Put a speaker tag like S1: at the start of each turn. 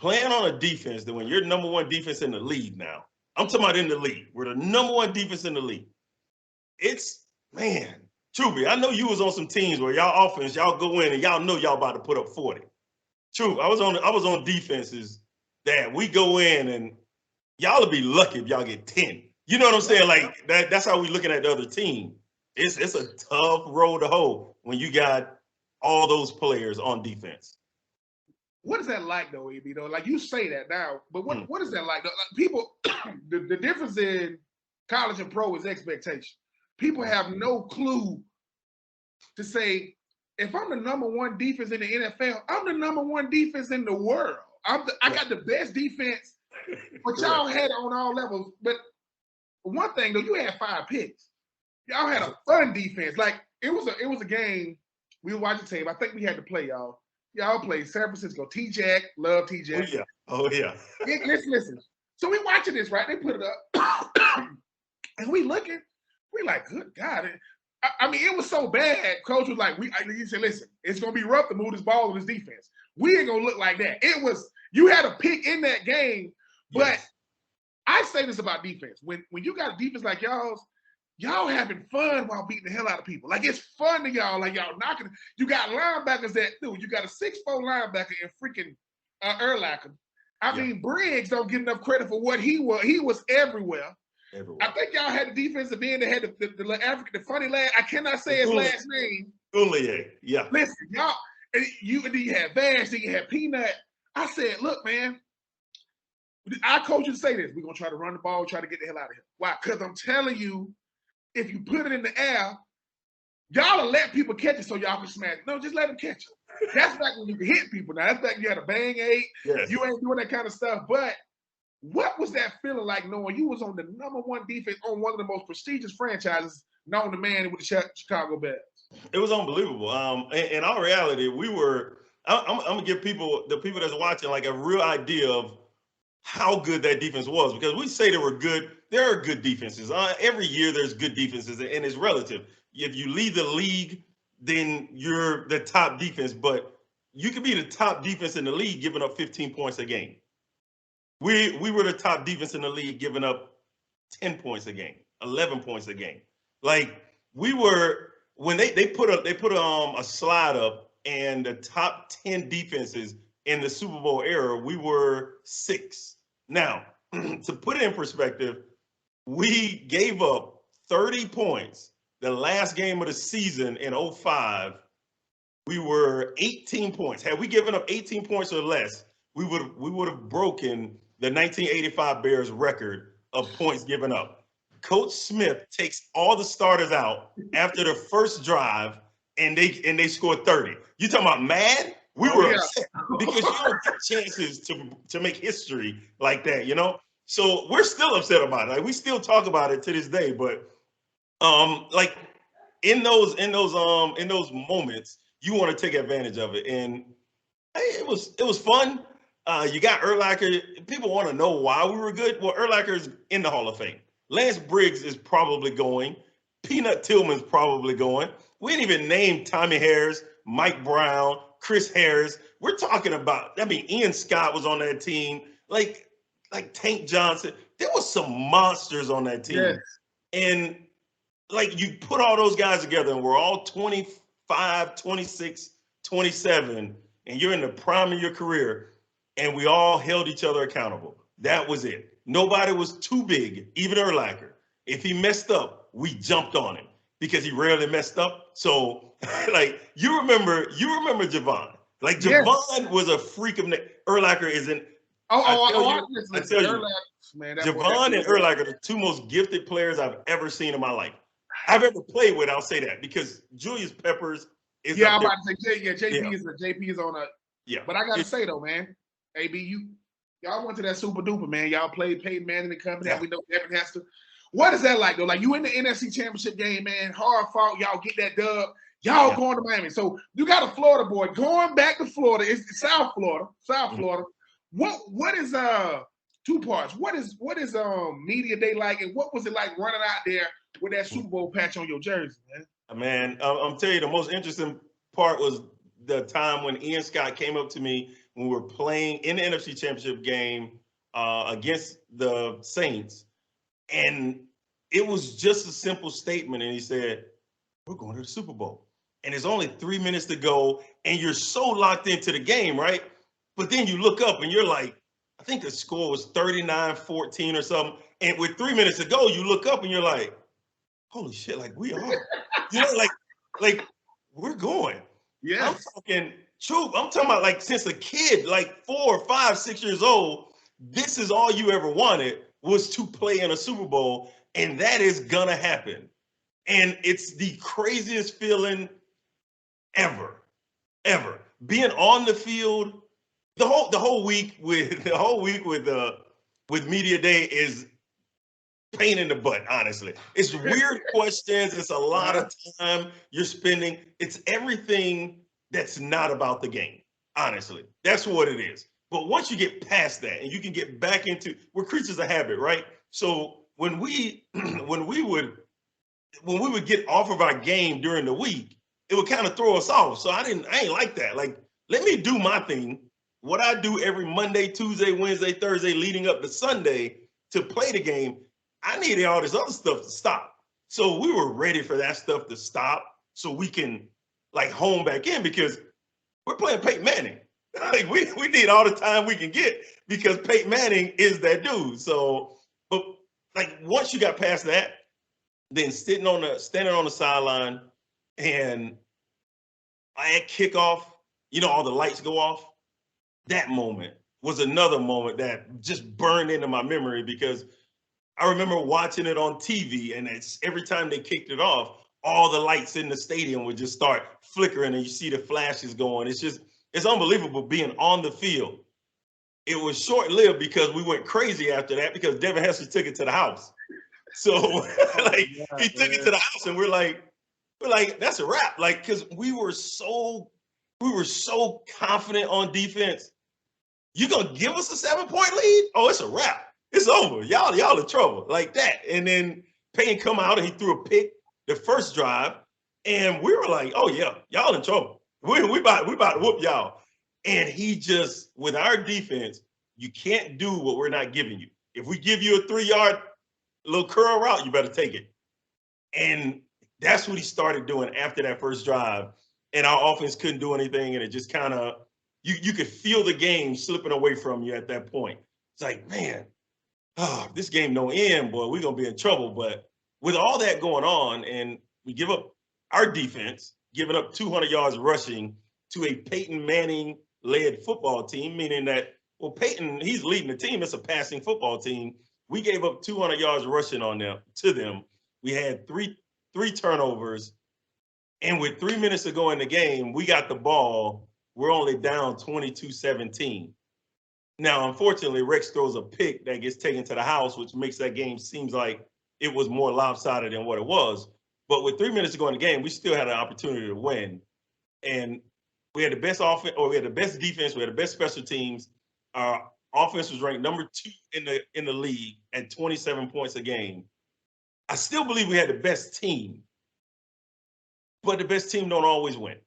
S1: playing on a defense that when you're number one defense in the league now, I'm talking about in the league, we're the number one defense in the league. It's, man, Truby, I know you was on some teams where y'all offense, y'all go in and y'all know y'all about to put up 40. True, I was on defenses that we go in and y'all will be lucky if y'all get 10. You know what I'm saying? Like that's how we looking at the other team. It's a tough road to hoe when you got all those players on defense.
S2: What is that like though, AB? Though, like you say that now, but what is that like? Though? Like, people, the difference in college and pro is expectation. People have no clue to say, if I'm the number one defense in the NFL, I'm the number one defense in the world. I got the best defense, but y'all had it on all levels. But one thing though, you had 5 picks. Y'all had a fun defense. Like it was a game. We were watching tape. I think we had to play y'all. Y'all played San Francisco. T-Jack, love T-Jack.
S1: Oh yeah.
S2: Listen. So we watching this, right? They put it up, and we looking. We like, good God. I mean, it was so bad. Coach was like, he said, listen, it's gonna be rough to move this ball with this defense. We ain't gonna look like that. It was, you had a pick in that game, but yes. I say this about defense. When you got a defense like y'all having fun while beating the hell out of people. Like it's fun to y'all. Like y'all knocking. You got linebackers that do. You got a 6'4" linebacker in freaking Urlacher. I mean, Briggs don't get enough credit for what he was. He was everywhere. I think y'all had the defensive end that had the African, the funny lad. I cannot say his last name.
S1: Urlacher, yeah.
S2: Listen, y'all, and you had Vash, then you had Peanut. I said, look, man, our coaches say this. We're gonna try to run the ball, try to get the hell out of here. Why? Because I'm telling you, if you put it in the air, y'all will let people catch it so y'all can smash it. No, just let them catch it. That's back when you can hit people. Now that's back when you had a bang eight. Yes. You ain't doing that kind of stuff, but. What was that feeling like knowing you was on the number one defense on one of the most prestigious franchises known to man with the Chicago Bears?
S1: It was unbelievable. In all reality, we were. I'm gonna give the people that's watching, like a real idea of how good that defense was, because we say they were good. There are good defenses. Every year there's good defenses, and it's relative. If you lead the league, then you're the top defense. But you could be the top defense in the league giving up 15 points a game. We were the top defense in the league, giving up 10 points a game, 11 points a game. Like we were when they put a slide up, and the top 10 defenses in the Super Bowl era, we were 6. Now, to put it in perspective, we gave up 30 points the last game of the season in 2005. We were 18 points. Had we given up 18 points or less, we would have broken the 1985 Bears record of points given up. Coach Smith takes all the starters out after the first drive, and they scored 30. You talking about mad? We were upset because you don't get chances to make history like that, you know? So we're still upset about it. Like we still talk about it to this day, but like in those moments, you want to take advantage of it. And hey, it was fun. You got Urlacher. People want to know why we were good. Well, Urlacher's in the Hall of Fame. Lance Briggs is probably going. Peanut Tillman's probably going. We didn't even name Tommy Harris, Mike Brown, Chris Harris. We're talking about, Ian Scott was on that team. Like Tank Johnson. There was some monsters on that team. Yes. And like you put all those guys together and we're all 25, 26, 27, and you're in the prime of your career. And we all held each other accountable. That was it. Nobody was too big, even Urlacher. If he messed up, we jumped on him because he rarely messed up. So, like, you remember Javon. Like, Javon was a freak of Urlacher isn't. I tell you, man, Javon and Urlacher are the two most gifted players I've ever seen in my life. I've ever played with, I'll say that, because Julius Peppers is
S2: I'm about to say, JP is on a. Yeah. But I got to say, though, man, AB, y'all went to that super duper, man. Y'all played Peyton Manning and company. We know Devin Hester. What is that like, though? Like, you in the NFC Championship game, man. Hard fought. Y'all get that dub. Y'all going to Miami. So you got a Florida boy going back to Florida. It's South Florida. Florida. What is 2 parts? What is media day like, and what was it like running out there with that Super Bowl patch on your jersey, man?
S1: Man, I'm telling you, the most interesting part was the time when Ian Scott came up to me when we were playing in the NFC Championship game against the Saints, and it was just a simple statement. And he said, "We're going to the Super Bowl." And there's only 3 minutes to go, and you're so locked into the game, right? But then you look up and you're like, I think the score was 39-14 or something. And with 3 minutes to go, you look up and you're like, holy shit, like we are. Like we're going. I'm
S2: Yes.
S1: talking truth. I'm talking about like since a kid, like 4, 5, 6 years old, this is all you ever wanted was to play in a Super Bowl, and that is gonna happen. And it's the craziest feeling ever, ever. Being on the field, the whole week with with media day is pain in the butt, honestly. It's weird questions. It's a lot of time you're spending. It's everything that's not about the game, honestly. That's what it is. But once you get past that and you can get back into, we're creatures of habit, right? So when we when we would get off of our game during the week, it would kind of throw us off. So I ain't like that. Like, let me do my thing, what I do every Monday, Tuesday, Wednesday, Thursday, leading up to Sunday to play the game. I needed all this other stuff to stop. So we were ready for that stuff to stop so we can like hone back in because we're playing Peyton Manning. Like we need all the time we can get because Peyton Manning is that dude. So, but like once you got past that, then standing on the sideline, and at kickoff, all the lights go off. That moment was another moment that just burned into my memory because I remember watching it on TV, and it's every time they kicked it off, all the lights in the stadium would just start flickering, and you see the flashes going. It's unbelievable being on the field. It was short lived because we went crazy after that because Devin Hester took it to the house. So like he took it to the house, and we're like that's a wrap. Like because we were so confident on defense. You gonna give us a 7-point lead? Oh, it's a wrap. It's over. Y'all in trouble like that. And then Payne come out and he threw a pick the first drive, and we were like, oh yeah, y'all in trouble. We about to whoop y'all. And he just with our defense, you can't do what we're not giving you. If we give you a 3-yard little curl route, you better take it. And that's what he started doing after that first drive. And our offense couldn't do anything. And it just kind of, you could feel the game slipping away from you at that point. It's like, man, this game no end, boy, we're going to be in trouble. But with all that going on, and we give up our defense, giving up 200 yards rushing to a Peyton Manning led football team, meaning that, well, Peyton, he's leading the team. It's a passing football team. We gave up 200 yards rushing to them. We had three turnovers, and with 3 minutes to go in the game, we got the ball. We're only down 22-17. Now, unfortunately, Rex throws a pick that gets taken to the house, which makes that game seems like it was more lopsided than what it was. But with 3 minutes to go in the game, we still had an opportunity to win. And we had the best offense, or we had the best defense, we had the best special teams. Our offense was ranked number 2 in the league at 27 points a game. I still believe we had the best team, but the best team don't always win.